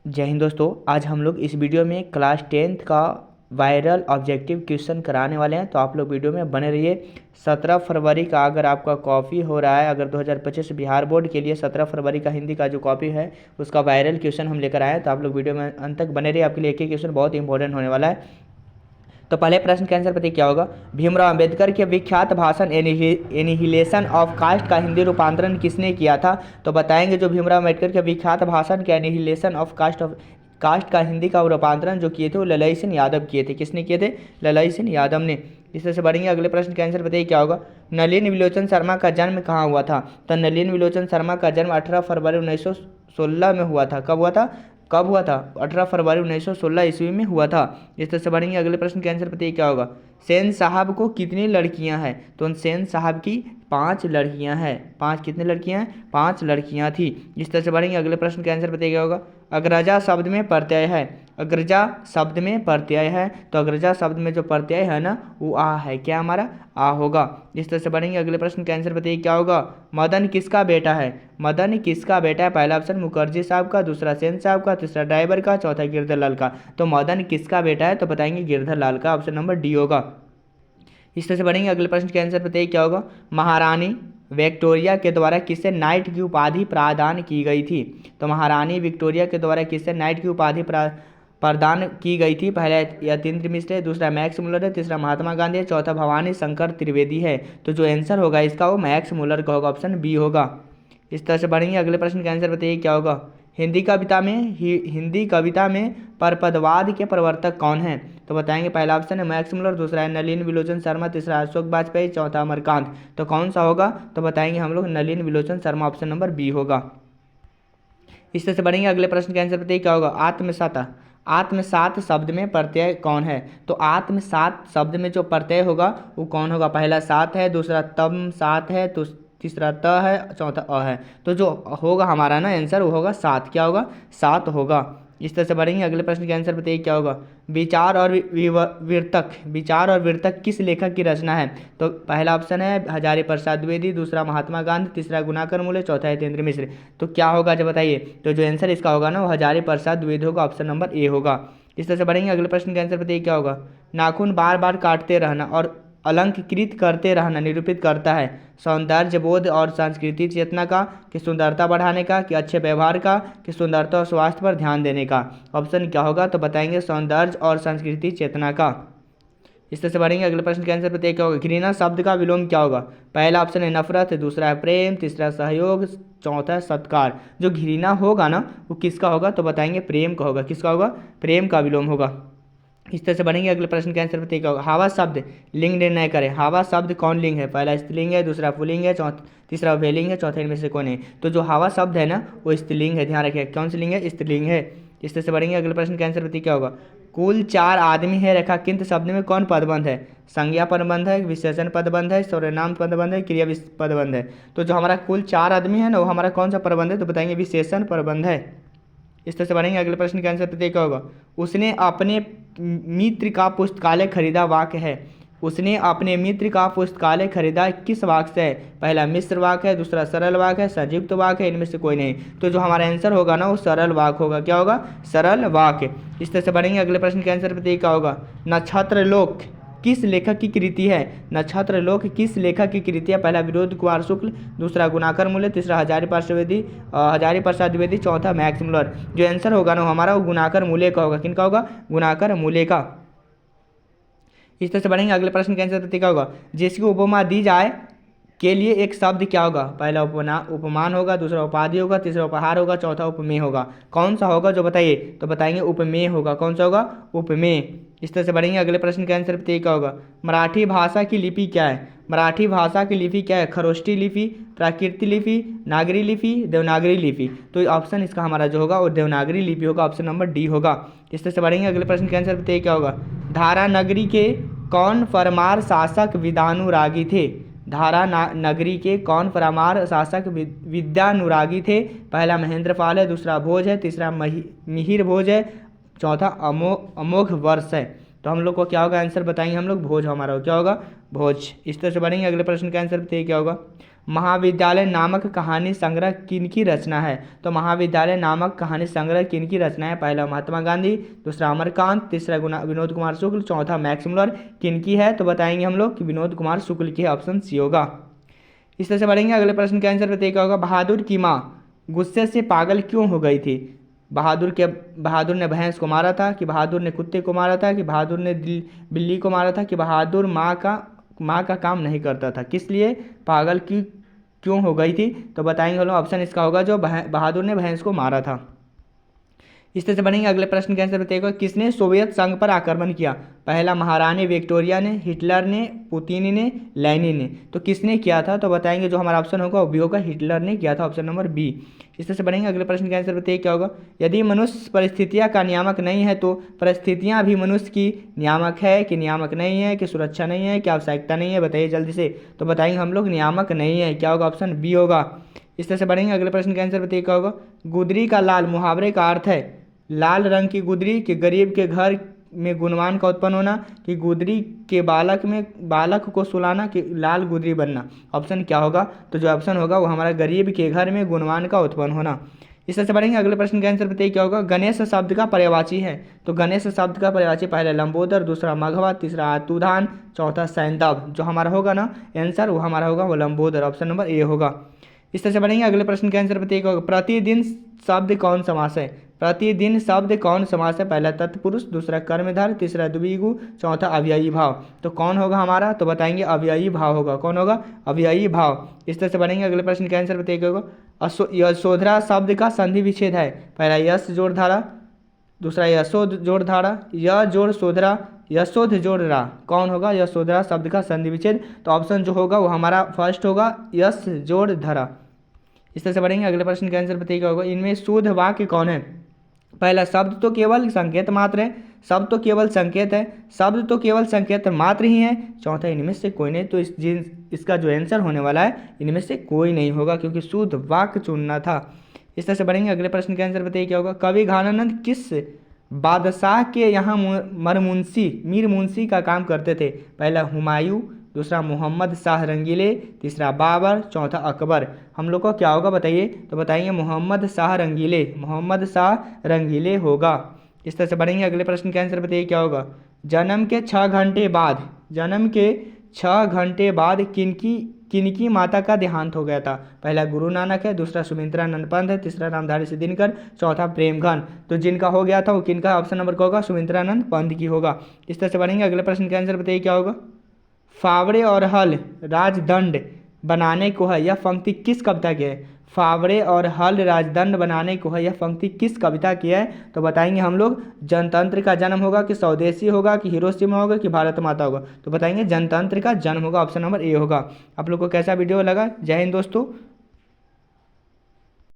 जय हिंद दोस्तों। आज हम लोग इस वीडियो में क्लास 10th का वायरल ऑब्जेक्टिव क्वेश्चन कराने वाले हैं, तो आप लोग वीडियो में बने रहिए। 17 फरवरी का अगर आपका कॉपी हो रहा है, अगर 2025 बिहार बोर्ड के लिए 17 फरवरी का हिंदी का जो कॉपी है उसका वायरल क्वेश्चन हम लेकर आए हैं, तो आप लोग वीडियो में अंत तक बने रहिए। आपके लिए एक ही क्वेश्चन बहुत इंपॉर्टेंट होने वाला है। तो पहले प्रश्न का आंसर पता क्या होगा। भीमराव अंबेडकर के विख्यात भाषण एनिहिलेशन ऑफ कास्ट का हिंदी रूपांतरण किसने किया था। तो बताएंगे जो भीमराव अंबेडकर के विख्यात भाषण के एनिहिलेशन ऑफ कास्ट का हिंदी का रूपांतरण जो किए थे वो ललई सिंह यादव किए थे। किसने किए थे? ललई सिंह यादव ने। इस तरह से बढ़ेंगे। अगले प्रश्न का आंसर बताइए क्या होगा। नलिन विलोचन शर्मा का जन्म कहाँ हुआ था। तो नलिन विलोचन शर्मा का जन्म 18 फरवरी 1916 में हुआ था। कब हुआ था? 18 फरवरी 1916 ईस्वी में हुआ था। इस तरह से बढ़ेंगे। अगले प्रश्न के आंसर बताइए क्या होगा। सेन साहब को कितनी लड़कियां हैं। तो सेन साहब की 5 लड़कियां हैं। 5 कितनी लड़कियां हैं? 5 लड़कियां थी। इस तरह से बढ़ेंगे। अगले प्रश्न के आंसर बताइए क्या होगा। अग्रजा शब्द में प्रत्यय है। अग्रजा शब्द में प्रत्यय है, तो अग्रजा शब्द में जो प्रत्यय है ना वो आ है। क्या हमारा? आ होगा। इस तरह से बढ़ेंगे। अगले प्रश्न का आंसर बताइए क्या होगा। मदन किसका बेटा है। मदन किसका बेटा है। पहला ऑप्शन मुखर्जी साहब का, दूसरा सेन साहब का, तीसरा ड्राइवर का, चौथा गिरधर लाल का। तो मदन किसका बेटा है? तो बताएंगे गिरधर लाल का। ऑप्शन नंबर डी होगा। इस तरह से बढ़ेंगे। अगले प्रश्न के आंसर बताइए क्या होगा। महारानी विक्टोरिया के द्वारा किसे नाइट की उपाधि प्रदान की गई थी। तो महारानी विक्टोरिया के द्वारा किसे नाइट की उपाधि प्रदान की गई थी। पहला यतीन्द्र मिश्र है, दूसरा मैक्स मुलर है, तीसरा महात्मा गांधी है, चौथा भवानी शंकर त्रिवेदी है। तो जो आंसर होगा इसका वो मैक्स मुलर का होगा। ऑप्शन बी होगा। इस तरह से बढ़ेंगे। अगले प्रश्न का आंसर बताइए क्या होगा। हिंदी कविता में परपदवाद के प्रवर्तक कौन है। तो बताएंगे पहला ऑप्शन है मैक्स मुलर, दूसरा है नलिन विलोचन शर्मा, तीसरा अशोक वाजपेयी, चौथा अमरकांत। तो कौन सा होगा? तो बताएंगे हम लोग Nalin विलोचन Sharma. Option number B होगा। इस तरह से बढ़ेंगे। अगले प्रश्न का आंसर बताइए क्या होगा। आत्मसात शब्द में प्रत्यय कौन है। तो आत्मसात शब्द में जो प्रत्यय होगा वो कौन होगा। पहला सात है, दूसरा तम सात है, तो तीसरा त है, चौथा अ है। तो जो होगा हमारा ना आंसर वो होगा सात। क्या होगा? सात होगा। इस तरह से बढ़ेंगे। अगले प्रश्न के आंसर बताइए क्या होगा। विचार और विवर्तक किस लेखक की रचना है। तो पहला ऑप्शन है हजारी प्रसाद द्विवेदी, दूसरा महात्मा गांधी, तीसरा गुणाकर मूले, चौथा यतीन्द्र मिश्र। तो क्या होगा जब बताइए। तो जो आंसर इसका होगा ना वो हजारी प्रसाद द्विवेदी होगा। ऑप्शन नंबर ए होगा। इस तरह से बढ़ेंगे। अगले प्रश्न के आंसर बताइए क्या होगा। नाखून बार बार काटते रहना और अलंकृत करते रहना निरूपित करता है सौंदर्य बोध और सांस्कृतिक चेतना का, कि सुंदरता बढ़ाने का, कि अच्छे व्यवहार का, कि सुंदरता और स्वास्थ्य पर ध्यान देने का। ऑप्शन क्या होगा। तो बताएंगे सौंदर्य और सांस्कृतिक चेतना का। इस तरह से बढ़ेंगे। अगले प्रश्न के आंसर बताइए क्या होगा। घृणा शब्द का विलोम क्या होगा। पहला ऑप्शन है नफरत, दूसरा है प्रेम, तीसरा सहयोग, चौथा है सत्कार। जो घृणा होगा ना वो किसका होगा। तो बताएंगे प्रेम का होगा। किसका होगा? प्रेम का विलोम होगा। इस तरह से बढ़ेंगे। अगले प्रश्न के आंसर बताइए क्या होगा। हवा शब्द लिंग निर्णय करें। हवा शब्द कौन लिंग है। पहला स्त्रीलिंग है, दूसरा पुल्लिंग है, तीसरा उभयलिंग है, चौथा इनमें से कौन है। तो जो हवा शब्द है ना वो स्त्रीलिंग है। ध्यान रखिए कौन सी लिंग है। स्त्रीलिंग है। इस तरह से बढ़ेंगे। अगले प्रश्न के आंसर बताइए क्या होगा। कुल 4 आदमी है रेखा किंत शब्द में कौन पदबंध है। संज्ञा पदबंध है, विशेषण पदबंध है, सर्वनाम पदबंध है, क्रिया पदबंध है। तो जो हमारा कुल 4 आदमी है ना वो हमारा कौन सा पदबंध है। तो बताएंगे विशेषण पदबंध है। इस तरह से बढ़ेंगे। अगले प्रश्न का आंसर बताइए क्या होगा। उसने अपने मित्र का पुस्तकालय खरीदा वाक्य है। उसने अपने मित्र का पुस्तकालय खरीदा किस वाक्य से है। पहला मिश्र वाक्य है, दूसरा सरल वाक्य है, संयुक्त वाक्य है, इनमें से कोई नहीं। तो जो हमारा आंसर होगा ना वो सरल वाक्य होगा। क्या होगा? सरल वाक्य। इस तरह से बढ़ेंगे। अगले प्रश्न के आंसर बताइए क्या होगा। नक्षत्र लोक किस लेखक की कृति है। नक्षत्र लोक किस लेखक की कृति है। पहला विनोद कुमार शुक्ल, दूसरा गुणाकर मूल्य, तीसरा हजारी प्रसाद द्विवेदी, चौथा मैक्स मुलर। जो आंसर होगा ना हमारा वो गुणाकर मूल्य का होगा। किनका होगा? गुणाकर मूल्य का। इस तरह से बढ़ेंगे। अगले प्रश्न का आंसर क्या होगा। जिसकी उपमा दी जाए के लिए एक शब्द क्या होगा। पहला उपमान होगा, दूसरा उपाधि होगा, तीसरा उपहार होगा, चौथा उपमेय होगा। कौन सा होगा जो बताइए। तो बताएंगे उपमेय होगा। कौन सा होगा? उपमेय। इस तरह से बढ़ेंगे। अगले प्रश्न का आंसर बताइए क्या होगा। मराठी भाषा की लिपि क्या है। मराठी भाषा की लिपि क्या है। खरोष्ठी लिपि, प्राकृत लिपि, नागरी लिपि, देवनागरी लिपि। तो ऑप्शन इसका हमारा जो होगा वो देवनागरी लिपि होगा। ऑप्शन नंबर डी होगा। इस तरह से बढ़ेंगे। अगले प्रश्न का आंसर बताइए क्या होगा। धारा नगरी के कौन परमार शासक विद्यानुरागी थे। धारा नगरी के कौन परमार शासक विद्यानुरागी थे। पहला महेंद्र पाल है, दूसरा भोज है, तीसरा मिहिर भोज है, चौथा अमोघ वर्ष है। तो हम लोग को क्या होगा आंसर बताएंगे हम लोग। भोज हमारा क्या होगा। भोज। इस तरह से बढ़ेंगे। अगले प्रश्न का आंसर बताइए क्या होगा। महाविद्यालय नामक कहानी संग्रह किनकी रचना है? तो महाविद्यालय नामक कहानी संग्रह किनकी रचना है? पहला महात्मा गांधी, दूसरा अमरकांत, तीसरा विनोद कुमार शुक्ल, चौथा मैक्स मुलर। किनकी है? तो बताएंगे हम लोग कि विनोद कुमार शुक्ल की है, ऑप्शन सी होगा। इस तरह से बढ़ेंगे अगले प्रश्न के आंसर बताइए क्या होगा। बहादुर की माँ गुस्से से पागल क्यों हो गई थी? बहादुर ने भैंस को मारा था, कि बहादुर ने कुत्ते को मारा था, कि बहादुर ने बिल्ली को मारा था, कि बहादुर माँ का काम नहीं करता था? किस लिए पागल क्यों हो गई थी? तो बताएंगे हम लोग, ऑप्शन इसका होगा जो बहादुर ने भैंस को मारा था। इस तरह से बढ़ेंगे अगले प्रश्न के आंसर बताइएगा। किसने सोवियत संघ पर आक्रमण किया? पहला महारानी विक्टोरिया ने, हिटलर ने, पुतिन ने, लेनिन ने। तो किसने किया था? तो बताएंगे जो हमारा ऑप्शन होगा वो बी होगा, हिटलर ने किया था, ऑप्शन नंबर बी। इस तरह से बढ़ेंगे अगले प्रश्न के आंसर बताइए क्या होगा। यदि मनुष्य परिस्थितियाँ का नियामक नहीं है तो परिस्थितियाँ भी मनुष्य की नियामक है कि नियामक नहीं है, कि सुरक्षा नहीं है, कि आवश्यकता नहीं है? बताइए जल्दी से। तो बताएंगे हम लोग नियामक नहीं है, क्या होगा? ऑप्शन बी होगा। इस तरह से बढ़ेंगे अगले प्रश्न के आंसर बताइए क्या होगा। गुदरी का लाल मुहावरे का अर्थ है लाल रंग की गुदरी, कि गरीब के घर में गुणवान का उत्पन्न होना, कि गुदरी के बालक को सुलाना, कि लाल गुदरी बनना? ऑप्शन क्या होगा? तो जो ऑप्शन होगा वो हमारा गरीब के घर में गुणवान का उत्पन्न होना। इस तरह से बढ़ेंगे अगले प्रश्न के आंसर बताइए क्या होगा। गणेश शब्द का पर्यायवाची है? तो गणेश शब्द का पर्यायवाची पहला लंबोदर, दूसरा मघवा, तीसरा आतुधान, चौथा सैंधव। जो हमारा होगा ना आंसर वो हमारा होगा वो लंबोदर, ऑप्शन नंबर ए होगा। इस तरह से बढ़ेंगे अगले प्रश्न के आंसर बताइए क्या होगा। प्रतिदिन शब्द कौन समास है? प्रतिदिन शब्द कौन समास है? पहला तत्पुरुष, दूसरा कर्मधारय, तीसरा द्विगु, चौथा अव्ययी भाव। तो कौन होगा हमारा? तो बताएंगे अव्ययी भाव होगा। कौन होगा? अव्ययी भाव। इस तरह से बढ़ेंगे अगले प्रश्न के आंसर बताइए क्या होगा। यशोधरा शब्द का संधि विच्छेद है? पहला यश जोड़ धारा, दूसरा यशोध जोड़ धारा, य जोड़ शोधरा, यशोध जोड़ रा। कौन होगा? यशोधरा शब्द का संधि विच्छेद। तो ऑप्शन जो होगा वो हमारा फर्स्ट होगा, यश जोड़ धरा। इस तरह से बढ़ेंगे अगले प्रश्न के आंसर बताइए क्या होगा। इनमें शुद्ध वाक्य कौन है? पहला शब्द तो केवल संकेत मात्र है, शब्द तो केवल संकेत है, शब्द तो केवल संकेत मात्र ही है, चौथा इनमें से कोई नहीं। तो इसका जो आंसर होने वाला है इनमें से कोई नहीं होगा, क्योंकि शुद्ध वाक्य चुनना था। इस तरह से बढ़ेंगे अगले प्रश्न के आंसर बताइए क्या होगा। कवि घनानंद किस बादशाह के यहाँ मीर मुंशी का काम करते थे? पहला हुमायूं, दूसरा मोहम्मद शाह रंगीले, तीसरा बाबर, चौथा अकबर। हम लोग को क्या होगा बताइए? तो बताएंगे मोहम्मद शाह रंगीले होगा। इस तरह से बढ़ेंगे अगले प्रश्न के आंसर बताइए क्या होगा। जन्म के 6 घंटे बाद किनकी माता का देहांत हो गया था? पहला गुरु नानक है, दूसरा सुमित्रानंद पंत है, तीसरा रामधारी सिद्धिनकर, चौथा प्रेमघन। तो जिनका हो गया था वो किनका? ऑप्शन नंबर का होगा सुमित्रानंद पंत की होगा। इस तरह से बढ़ेंगे अगले प्रश्न के आंसर बताइए क्या होगा। फावड़े और हल राजदंड बनाने को है, यह पंक्ति किस कविता की है? फावड़े और हल राजदंड बनाने को है, यह पंक्ति किस कविता की है? तो बताएंगे हम लोग जनतंत्र का जन्म होगा, कि स्वदेशी होगा, कि हिरोशिमा होगा, कि भारत माता होगा? तो बताएंगे जनतंत्र का जन्म होगा, ऑप्शन नंबर ए होगा। आप लोग को कैसा वीडियो लगा? जय हिंद दोस्तों।